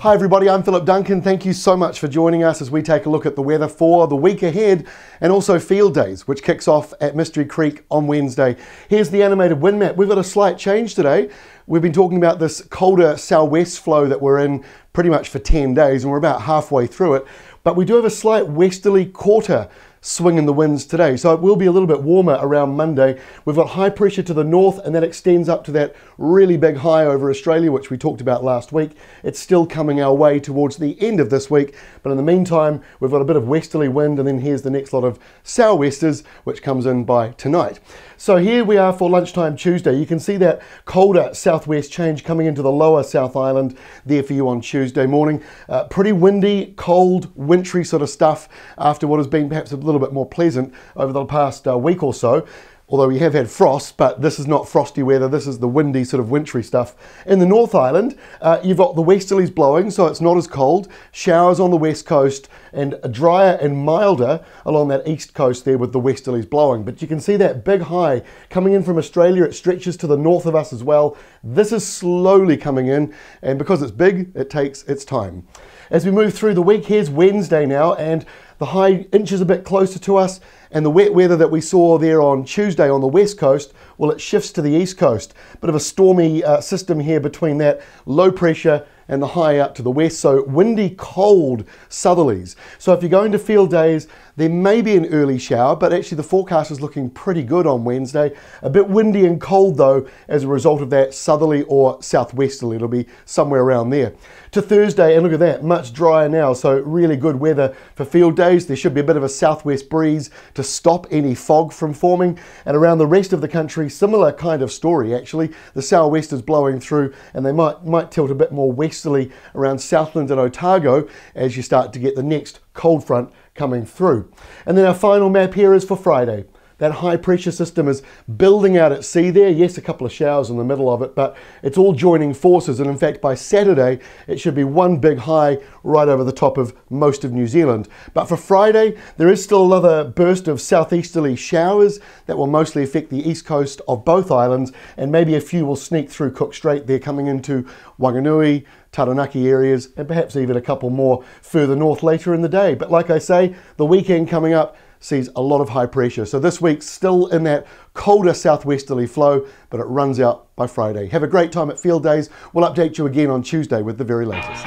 Hi everybody, I'm Philip Duncan. Thank you so much for joining us as we take a look at the weather for the week ahead and also Field Days, which kicks off at Mystery Creek on Wednesday. Here's the animated wind map. We've got a slight change today. We've been talking about this colder southwest flow that we're in pretty much for 10 days and we're about halfway through it. But we do have a slight westerly quarter swing in the winds today, so it will be a little bit warmer around Monday. We've got high pressure to the north and that extends up to that really big high over Australia, which we talked about last week. It's still coming our way towards the end of this week, but in the meantime we've got a bit of westerly wind, and then here's the next lot of sou'westers which comes in by tonight. So here we are for lunchtime Tuesday. You can see that colder southwest change coming into the lower South Island there for you on Tuesday morning. Pretty windy, cold, wintry sort of stuff after what has been perhaps a little bit more pleasant over the past week or so. Although we have had frost, but this is not frosty weather, this is the windy sort of wintry stuff. In the North Island, you've got the westerlies blowing, so it's not as cold. Showers on the west coast and drier and milder along that east coast there with the westerlies blowing. But you can see that big high coming in from Australia. It stretches to the north of us as well. This is slowly coming in, and because it's big, it takes its time. As we move through the week, here's Wednesday now, and the high inches a bit closer to us, and the wet weather that we saw there on Tuesday on the west coast, well, it shifts to the east coast. Bit of a stormy system here between that low pressure and the high out to the west, so windy, cold southerlies. So if you're going to Field Days, there may be an early shower, but actually the forecast is looking pretty good on Wednesday. A bit windy and cold though as a result of that southerly or southwesterly. It'll be somewhere around there. To Thursday, and look at that, much drier now, so really good weather for Field Days. There should be a bit of a southwest breeze to stop any fog from forming, and around the rest of the country, similar kind of story actually. The sou'westers blowing through, and they might tilt a bit more westerly around Southland and Otago as you start to get the next cold front coming through. And then our final map here is for Friday. That high pressure system is building out at sea there. Yes, a couple of showers in the middle of it, but it's all joining forces. And in fact, by Saturday, it should be one big high right over the top of most of New Zealand. But for Friday, there is still another burst of southeasterly showers that will mostly affect the east coast of both islands. And maybe a few will sneak through Cook Strait there coming into Wanganui, Taranaki areas, and perhaps even a couple more further north later in the day. But like I say, the weekend coming up sees a lot of high pressure. So this week's still in that colder southwesterly flow, but it runs out by Friday. Have a great time at Field Days. We'll update you again on Tuesday with the very latest.